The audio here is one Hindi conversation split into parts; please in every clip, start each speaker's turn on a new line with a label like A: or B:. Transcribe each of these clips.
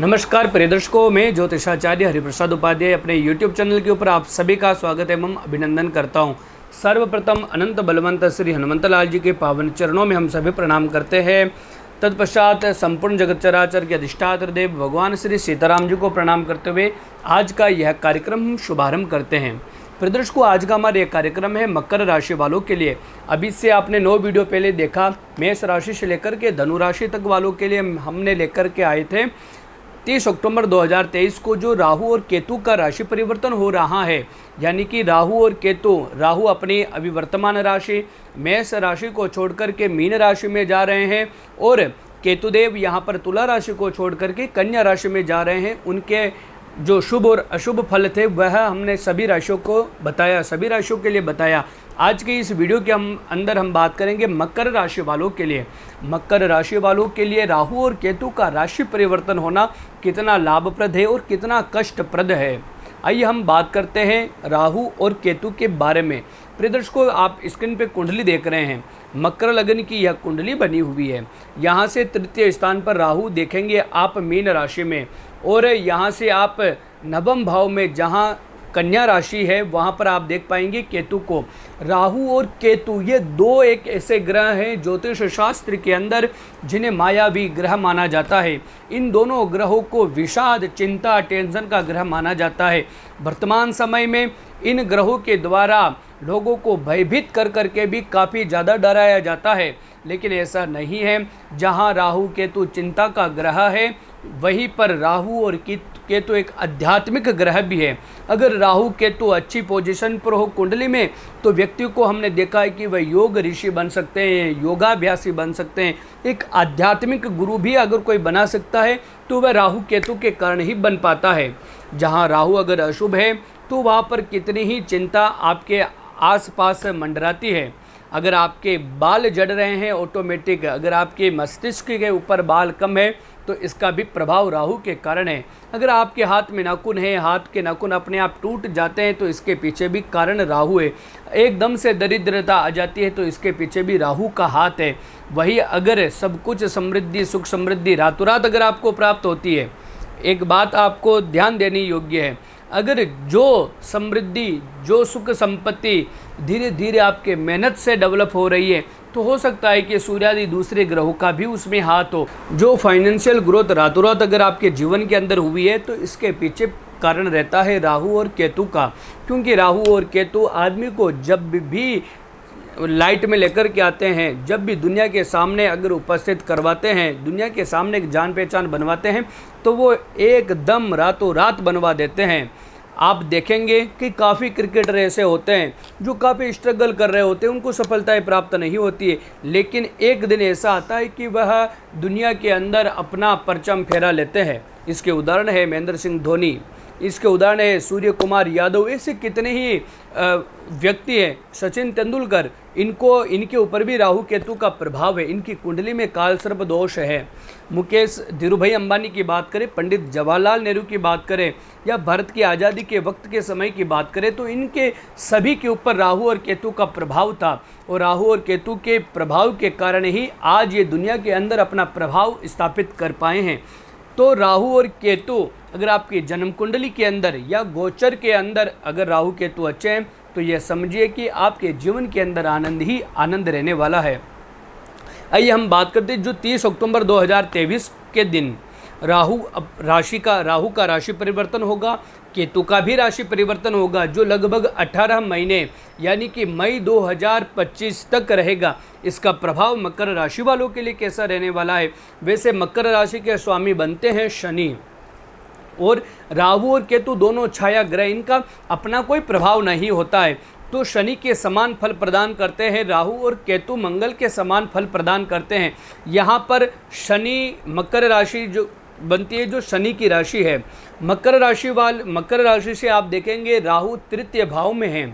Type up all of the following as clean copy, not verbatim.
A: नमस्कार प्रिय दर्शकों, मैं ज्योतिषाचार्य हरिप्रसाद उपाध्याय अपने YouTube चैनल के ऊपर आप सभी का स्वागत एवं अभिनंदन करता हूं। सर्वप्रथम अनंत बलवंत श्री हनुमंत लाल जी के पावन चरणों में हम सभी प्रणाम करते हैं। तत्पश्चात संपूर्ण जगत चराचर के अधिष्ठात्र देव भगवान श्री सीताराम जी को प्रणाम करते हुए आज का यह कार्यक्रम हम शुभारंभ करते हैं। प्रिय दर्शकों, आज का हमारा यह कार्यक्रम है मकर राशि वालों के लिए। अभी से आपने 9 वीडियो पहले देखा, मेष राशि से लेकर के धनु राशि तक वालों के लिए हमने लेकर के आए थे 30 अक्टूबर 2023 को जो राहु और केतु का राशि परिवर्तन हो रहा है, यानी कि राहु और केतु, राहु अपनी अभी वर्तमान राशि मेष राशि को छोड़कर के मीन राशि में जा रहे हैं और केतुदेव यहाँ पर तुला राशि को छोड़कर के कन्या राशि में जा रहे हैं। उनके जो शुभ और अशुभ फल थे वह हमने सभी राशियों को बताया, सभी राशियों के लिए बताया। आज के इस वीडियो के अंदर हम बात करेंगे मकर राशि वालों के लिए। मकर राशि वालों के लिए राहु और केतु का राशि परिवर्तन होना कितना लाभप्रद है और कितना कष्टप्रद है। आइए हम बात करते हैं राहु और केतु के बारे में। प्रिय दर्शकों, आप स्क्रीन पे कुंडली देख रहे हैं, मकर लग्न की यह कुंडली बनी हुई है। यहाँ से तृतीय स्थान पर राहु देखेंगे आप मीन राशि में, और यहाँ से आप नवम भाव में जहाँ कन्या राशि है वहाँ पर आप देख पाएंगे केतु को। राहु और केतु ये दो एक ऐसे ग्रह हैं ज्योतिष शास्त्र के अंदर जिन्हें मायावी ग्रह माना जाता है। इन दोनों ग्रहों को विषाद, चिंता, टेंशन का ग्रह माना जाता है। वर्तमान समय में इन ग्रहों के द्वारा लोगों को भयभीत कर करके भी काफ़ी ज़्यादा डराया जाता है, लेकिन ऐसा नहीं है। जहाँ राहु केतु चिंता का ग्रह है, वहीं पर राहु और केतु एक आध्यात्मिक ग्रह भी है। अगर राहु केतु अच्छी पोजीशन पर हो कुंडली में, तो व्यक्ति को हमने देखा है कि वह योग ऋषि बन सकते हैं, योगाभ्यासी बन सकते हैं। एक आध्यात्मिक गुरु भी अगर कोई बना सकता है तो वह राहु केतु के कारण ही बन पाता है। जहाँ राहु अगर अशुभ है तो वहाँ पर कितनी ही चिंता आपके आसपास मंडराती है। अगर आपके बाल जड़ रहे हैं ऑटोमेटिक, अगर आपके मस्तिष्क के ऊपर बाल कम है तो इसका भी प्रभाव राहु के कारण है। अगर आपके हाथ में नाखून है, हाथ के नाखून अपने आप टूट जाते हैं तो इसके पीछे भी कारण राहु है। एकदम से दरिद्रता आ जाती है तो इसके पीछे भी राहु का हाथ है। वही अगर सब कुछ समृद्धि, सुख समृद्धि रातों रात अगर आपको प्राप्त होती है, एक बात आपको ध्यान देनी योग्य है, अगर जो समृद्धि, जो सुख संपत्ति धीरे धीरे आपके मेहनत से डेवलप हो रही है, तो हो सकता है कि सूर्य आदि दूसरे ग्रहों का भी उसमें हाथ हो। जो फाइनेंशियल ग्रोथ रातों रात अगर आपके जीवन के अंदर हुई है तो इसके पीछे कारण रहता है राहु और केतु का। क्योंकि राहु और केतु आदमी को जब भी लाइट में लेकर के आते हैं, जब भी दुनिया के सामने अगर उपस्थित करवाते हैं, दुनिया के सामने एक जान पहचान बनवाते हैं, तो वो एकदम रातों रात बनवा देते हैं। आप देखेंगे कि काफ़ी क्रिकेटर ऐसे होते हैं जो काफ़ी स्ट्रगल कर रहे होते हैं, उनको सफलताएं प्राप्त नहीं होती है, लेकिन एक दिन ऐसा आता है कि वह दुनिया के अंदर अपना परचम फहरा लेते हैं। इसके उदाहरण है महेंद्र सिंह धोनी, इसके उदाहरण है सूर्य कुमार यादव। ऐसे कितने ही व्यक्ति हैं, सचिन तेंदुलकर, इनके ऊपर भी राहु केतु का प्रभाव है। इनकी कुंडली में काल सर्प दोष है। मुकेश, धीरूभाई अंबानी की बात करें, पंडित जवाहरलाल नेहरू की बात करें, या भारत की आज़ादी के वक्त के समय की बात करें, तो इनके सभी के ऊपर राहु और केतु का प्रभाव था। और राहु और केतु के प्रभाव के कारण ही आज ये दुनिया के अंदर अपना प्रभाव स्थापित कर पाए हैं। तो राहु और केतु अगर आपकी जन्म कुंडली के अंदर या गोचर के अंदर अगर राहु केतु अच्छे हैं, तो यह समझिए कि आपके जीवन के अंदर आनंद ही आनंद रहने वाला है। आइए हम बात करते हैं जो 30 अक्टूबर 2023 के दिन राहु का राशि परिवर्तन होगा, केतु का भी राशि परिवर्तन होगा, जो लगभग 18 महीने यानी कि मई 2025 तक रहेगा। इसका प्रभाव मकर राशि वालों के लिए कैसा रहने वाला है। वैसे मकर राशि के स्वामी बनते हैं शनि, और राहु और केतु दोनों छाया ग्रह, इनका अपना कोई प्रभाव नहीं होता है। तो शनि के समान फल प्रदान करते हैं, राहु और केतु मंगल के समान फल प्रदान करते हैं। यहाँ पर शनि मकर राशि जो बनती है, जो शनि की राशि है, मकर राशि से आप देखेंगे राहु तृतीय भाव में है।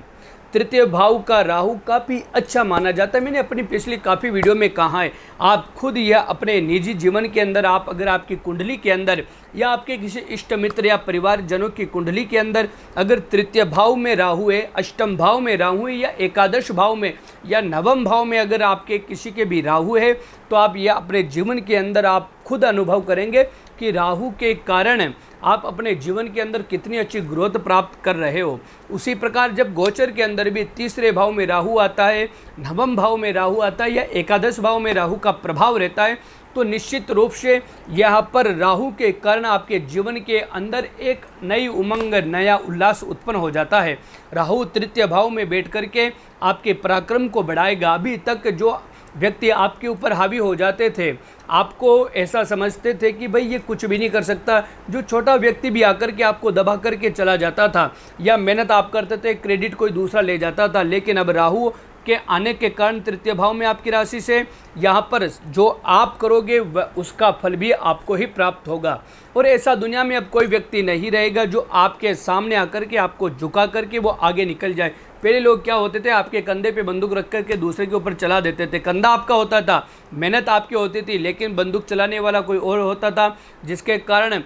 A: तृतीय भाव का राहु काफ़ी अच्छा माना जाता है। मैंने अपनी पिछली काफ़ी वीडियो में कहा है, आप खुद यह अपने निजी जीवन के अंदर, आप अगर आपकी कुंडली के अंदर या आपके किसी इष्ट मित्र या परिवारजनों की कुंडली के अंदर अगर तृतीय भाव में राहु है, अष्टम भाव में राहु है, या एकादश भाव में या नवम भाव में अगर आपके किसी के भी राहु है, तो आप यह अपने जीवन के अंदर आप खुद अनुभव करेंगे कि राहु के कारण आप अपने जीवन के अंदर कितनी अच्छी ग्रोथ प्राप्त कर रहे हो। उसी प्रकार जब गोचर के अंदर भी तीसरे भाव में राहु आता है, नवम भाव में राहु आता है, या एकादश भाव में राहु का प्रभाव रहता है, तो निश्चित रूप से यहाँ पर राहु के कारण आपके जीवन के अंदर एक नई उमंग, नया उल्लास उत्पन्न हो जाता है। राहु तृतीय भाव में बैठ करके आपके पराक्रम को बढ़ाएगा। अभी तक जो व्यक्ति आपके ऊपर हावी हो जाते थे, आपको ऐसा समझते थे कि भाई ये कुछ भी नहीं कर सकता, जो छोटा व्यक्ति भी आकर के आपको दबा करके चला जाता था, या मेहनत आप करते थे क्रेडिट कोई दूसरा ले जाता था, लेकिन अब राहु के आने के कारण तृतीय भाव में आपकी राशि से यहाँ पर जो आप करोगे उसका फल भी आपको ही प्राप्त होगा। और ऐसा दुनिया में अब कोई व्यक्ति नहीं रहेगा जो आपके सामने आकर के आपको झुका करके वो आगे निकल जाए। पहले लोग क्या होते थे, आपके कंधे पे बंदूक रख करके दूसरे के ऊपर चला देते थे। कंधा आपका होता था, मेहनत आपकी होती थी, लेकिन बंदूक चलाने वाला कोई और होता था, जिसके कारण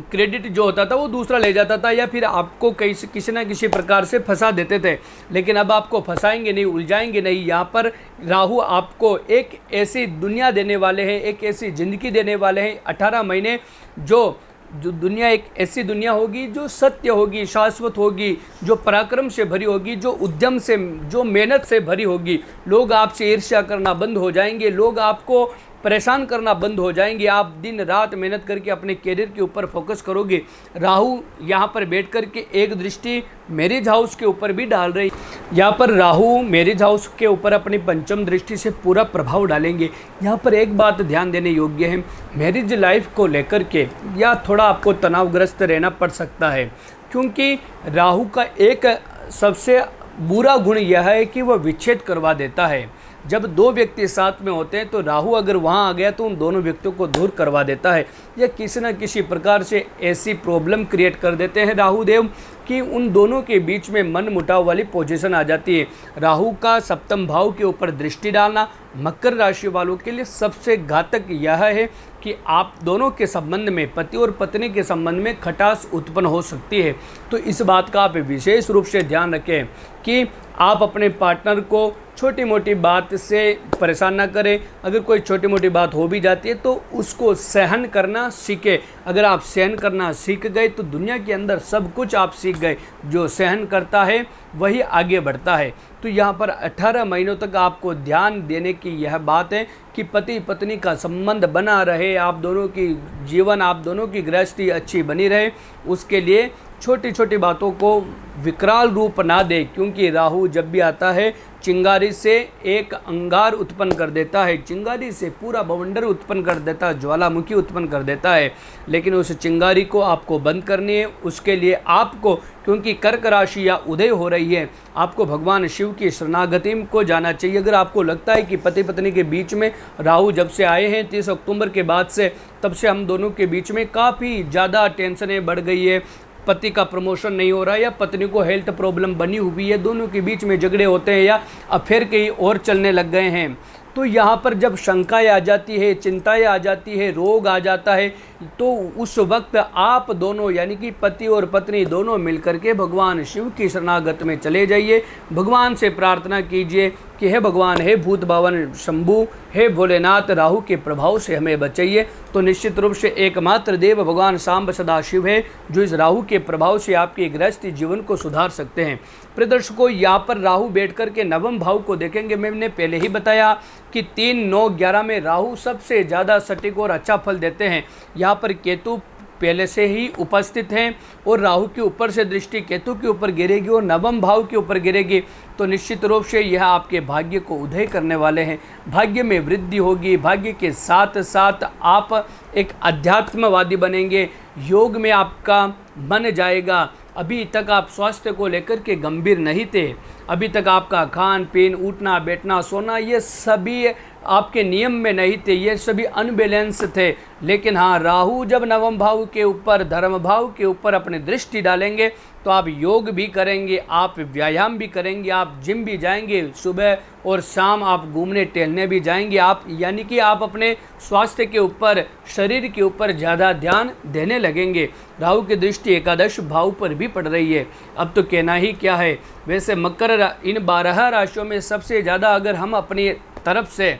A: क्रेडिट जो होता था वो दूसरा ले जाता था, या फिर आपको किसी ना किसी प्रकार से फंसा देते थे। लेकिन अब आपको फंसाएंगे नहीं, उलझाएंगे नहीं। यहाँ पर राहु आपको एक ऐसी दुनिया देने वाले हैं, एक ऐसी ज़िंदगी देने वाले हैं 18 महीने, जो दुनिया एक ऐसी दुनिया होगी जो सत्य होगी, शाश्वत होगी, जो पराक्रम से भरी होगी, जो उद्यम से, जो मेहनत से भरी होगी। लोग आपसे ईर्ष्या करना बंद हो जाएंगे, लोग आपको परेशान करना बंद हो जाएंगे। आप दिन रात मेहनत करके अपने कैरियर के ऊपर फोकस करोगे। राहु यहाँ पर बैठ कर के एक दृष्टि मैरिज हाउस के ऊपर भी डाल रही। यहाँ पर राहु मैरिज हाउस के ऊपर अपनी पंचम दृष्टि से पूरा प्रभाव डालेंगे। यहाँ पर एक बात ध्यान देने योग्य है, मैरिज लाइफ को लेकर के या थोड़ा आपको तनावग्रस्त रहना पड़ सकता है, क्योंकि राहु का एक सबसे बुरा गुण यह है कि वह विच्छेद करवा देता है। जब दो व्यक्ति साथ में होते हैं तो राहु अगर वहाँ आ गया तो उन दोनों व्यक्तियों को दूर करवा देता है, या किसी न किसी प्रकार से ऐसी प्रॉब्लम क्रिएट कर देते हैं राहु देव कि उन दोनों के बीच में मन मुटाव वाली पोजीशन आ जाती है। राहु का सप्तम भाव के ऊपर दृष्टि डालना मकर राशि वालों के लिए सबसे घातक यह है कि आप दोनों के संबंध में, पति और पत्नी के संबंध में खटास उत्पन्न हो सकती है। तो इस बात का आप विशेष रूप से ध्यान रखें कि आप अपने पार्टनर को छोटी मोटी बात से परेशान ना करें। अगर कोई छोटी मोटी बात हो भी जाती है तो उसको सहन करना सीखें। अगर आप सहन करना सीख गए तो दुनिया के अंदर सब कुछ आप सीख गए। जो सहन करता है वही आगे बढ़ता है। तो यहाँ पर 18 महीनों तक आपको ध्यान देने की यह बात है कि पति पत्नी का संबंध बना रहे, आप दोनों की जीवन, आप दोनों की गृहस्थी अच्छी बनी रहे। उसके लिए छोटी छोटी बातों को विकराल रूप ना दे, क्योंकि राहु जब भी आता है चिंगारी से एक अंगार उत्पन्न कर देता है, चिंगारी से पूरा बवंडर उत्पन्न कर देता है, ज्वालामुखी उत्पन्न कर देता है। लेकिन उस चिंगारी को आपको बंद करनी है। उसके लिए आपको, क्योंकि कर्क राशि या उदय हो रही है, आपको भगवान शिव की शरणागति को जाना चाहिए। अगर आपको लगता है कि पति पत्नी के बीच में राहु जब से आए हैं 30 अक्टूबर के बाद से, तब से हम दोनों के बीच में काफ़ी ज़्यादा टेंशनें बढ़ गई है, पति का प्रमोशन नहीं हो रहा है, या पत्नी को हेल्थ प्रॉब्लम बनी हुई है, दोनों के बीच में झगड़े होते हैं, या अफेयर कहीं और चलने लग गए हैं। तो यहाँ पर जब शंकाएं आ जाती है, चिंताएं आ जाती है, रोग आ जाता है, तो उस वक्त आप दोनों यानी कि पति और पत्नी दोनों मिलकर के भगवान शिव की शरणागत में चले जाइए। भगवान से प्रार्थना कीजिए कि हे भगवान, हे भूत भावन शंभु, हे भोलेनाथ, राहु के प्रभाव से हमें बचाइए। तो निश्चित रूप से एकमात्र देव भगवान सांब सदाशिव है जो इस राहु के प्रभाव से आपके गृहस्थी जीवन को सुधार सकते हैं। प्रदर्शकों, यहाँ पर राहु बैठ कर के नवम भाव को देखेंगे। मैंने पहले ही बताया कि 3, 9, 11 में राहु सबसे ज़्यादा सटीक और अच्छा फल देते हैं। यहाँ पर केतु पहले से ही उपस्थित हैं और राहु के ऊपर से दृष्टि केतु के ऊपर गिरेगी और नवम भाव के ऊपर गिरेगी। तो निश्चित रूप से यह आपके भाग्य को उदय करने वाले हैं। भाग्य में वृद्धि होगी, भाग्य के साथ साथ आप एक अध्यात्मवादी बनेंगे, योग में आपका मन जाएगा। अभी तक आप स्वास्थ्य को लेकर के गंभीर नहीं थे, अभी तक आपका खान पीन, उठना बैठना, सोना, ये सभी आपके नियम में नहीं थे, ये सभी अनबैलेंस थे। लेकिन हाँ, राहु जब नवम भाव के ऊपर, धर्म भाव के ऊपर अपनी दृष्टि डालेंगे तो आप योग भी करेंगे, आप व्यायाम भी करेंगे, आप जिम भी जाएंगे, सुबह और शाम आप घूमने टहलने भी जाएंगे। आप यानी कि आप अपने स्वास्थ्य के ऊपर, शरीर के ऊपर ज़्यादा ध्यान देने लगेंगे। राहु की दृष्टि एकादश भाव पर भी पड़ रही है। अब तो कहना ही क्या है। वैसे इन 12 राशियों में सबसे ज़्यादा अगर हम अपनी तरफ से,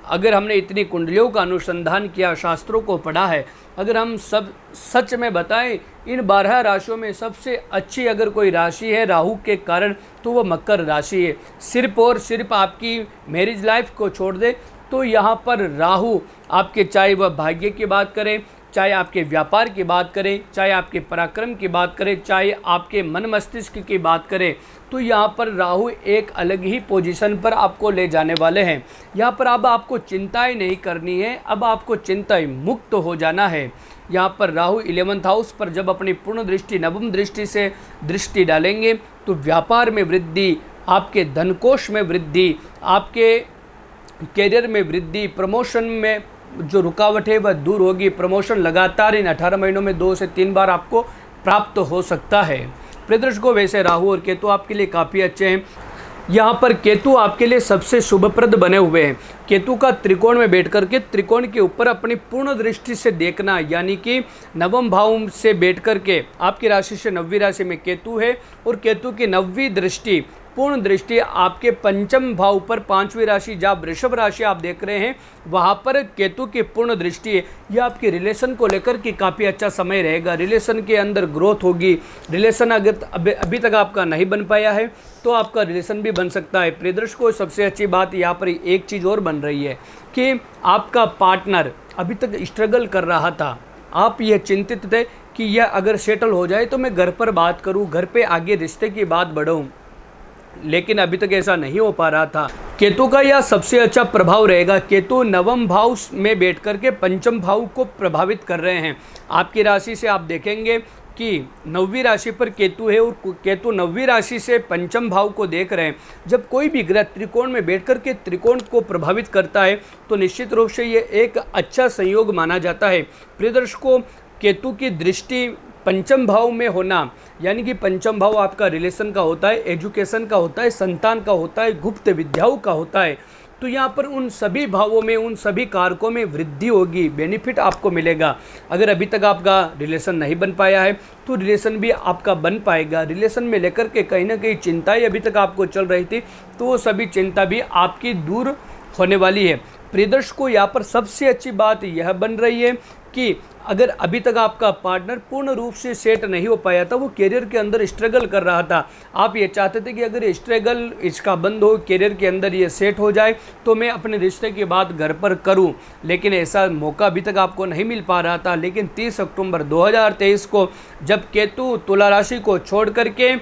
A: अगर हमने इतनी कुंडलियों का अनुसंधान किया, शास्त्रों को पढ़ा है, अगर हम सब सच में बताएं, इन 12 राशियों में सबसे अच्छी अगर कोई राशि है राहु के कारण तो वो मकर राशि है। सिर्फ और सिर्फ आपकी मैरिज लाइफ को छोड़ दे तो यहाँ पर राहु आपके, चाहे वह भाग्य की बात करें, चाहे आपके व्यापार की बात करें, चाहे आपके पराक्रम की बात करें, चाहे आपके मन मस्तिष्क की बात करें, तो यहाँ पर राहु एक अलग ही पोजीशन पर आपको ले जाने वाले हैं। यहाँ पर अब आपको चिंताएं नहीं करनी है, अब आपको चिंताएं मुक्त हो जाना है। यहाँ पर राहु 11th हाउस पर जब अपनी पूर्ण दृष्टि, नवम दृष्टि से दृष्टि डालेंगे तो व्यापार में वृद्धि, आपके धनकोष में वृद्धि, आपके कैरियर में वृद्धि, प्रमोशन में जो रुकावट है वह दूर होगी। प्रमोशन लगातार इन 18 महीनों में 2 से 3 बार आपको प्राप्त हो सकता है। प्रियदर्शकों, वैसे राहु और केतु आपके लिए काफ़ी अच्छे हैं। यहाँ पर केतु आपके लिए सबसे शुभप्रद बने हुए हैं। केतु का त्रिकोण में बैठ करके त्रिकोण के ऊपर अपनी पूर्ण दृष्टि से देखना, यानी कि नवम भाव से बैठ करके आपकी राशि से 9वीं राशि में केतु है और केतु की 9वीं दृष्टि, पूर्ण दृष्टि आपके पंचम भाव पर, 5वीं राशि जहाँ वृषभ राशि आप देख रहे हैं वहाँ पर केतु की पूर्ण दृष्टि है। यह आपके रिलेशन को लेकर के काफ़ी अच्छा समय रहेगा। रिलेशन के अंदर ग्रोथ होगी। रिलेशन अगर अभी तक आपका नहीं बन पाया है तो आपका रिलेशन भी बन सकता है। प्रियदर्शकों, सबसे अच्छी बात यहाँ पर एक चीज़ और बन रही है कि आपका पार्टनर अभी तक स्ट्रगल कर रहा था। आप यह चिंतित थे कि यह अगर सेटल हो जाए तो मैं घर पर बात करूँ, घर पे आगे रिश्ते की बात बढ़ाऊँ, लेकिन अभी तक ऐसा नहीं हो पा रहा था। केतु का यह सबसे अच्छा प्रभाव रहेगा। केतु नवम भाव में बैठ करके पंचम भाव को प्रभावित कर रहे हैं। आपकी राशि से आप देखेंगे कि 9वीं राशि पर केतु है और केतु 9वीं राशि से पंचम भाव को देख रहे हैं। जब कोई भी ग्रह त्रिकोण में बैठ करके त्रिकोण को प्रभावित करता है तो निश्चित रूप से ये एक अच्छा संयोग माना जाता है। प्रियदर्शकों, केतु की दृष्टि पंचम भाव में होना, यानी कि पंचम भाव आपका रिलेशन का होता है, एजुकेशन का होता है, संतान का होता है, गुप्त विद्याओं का होता है। तो यहाँ पर उन सभी भावों में, उन सभी कारकों में वृद्धि होगी, बेनिफिट आपको मिलेगा। अगर अभी तक आपका रिलेशन नहीं बन पाया है तो रिलेशन भी आपका बन पाएगा। रिलेशन में लेकर के कहीं ना कहीं चिंताएं अभी तक आपको चल रही थी तो वो सभी चिंता भी आपकी दूर होने वाली है। प्रियदर्शकों, यहाँ पर सबसे अच्छी बात यह बन रही है कि अगर अभी तक आपका पार्टनर पूर्ण रूप से सेट नहीं हो पाया था, वो करियर के अंदर स्ट्रगल कर रहा था, आप ये चाहते थे कि अगर ये स्ट्रगल इसका बंद हो, करियर के अंदर ये सेट हो जाए तो मैं अपने रिश्ते की बात घर पर करूं, लेकिन ऐसा मौका अभी तक आपको नहीं मिल पा रहा था। लेकिन 30 अक्टूबर 2023 को जब केतु तुला राशि को छोड़ करके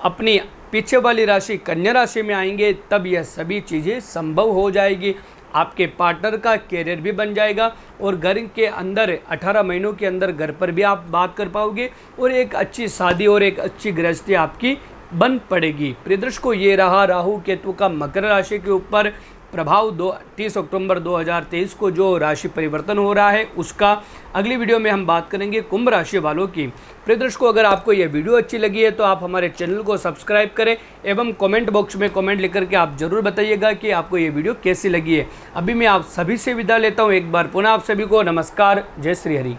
A: अपनी पीछे वाली राशि कन्या राशि में आएंगे तब यह सभी चीज़ें संभव हो जाएगी। आपके पार्टनर का कैरियर भी बन जाएगा और घर के अंदर 18 महीनों के अंदर घर पर भी आप बात कर पाओगे और एक अच्छी शादी और एक अच्छी गृहस्थी आपकी बन पड़ेगी। प्रियदर्शकों, ये रहा राहु केतु का मकर राशि के ऊपर प्रभाव 30 अक्टूबर 2023 को जो राशि परिवर्तन हो रहा है उसका। अगली वीडियो में हम बात करेंगे कुंभ राशि वालों की। प्रियदर्शकों, अगर आपको यह वीडियो अच्छी लगी है तो आप हमारे चैनल को सब्सक्राइब करें एवं कमेंट बॉक्स में कमेंट लिख करके आप जरूर बताइएगा कि आपको ये वीडियो कैसी लगी है। अभी मैं आप सभी से विदा लेता हूँ। एक बार पुनः आप सभी को नमस्कार, जय श्री हरि।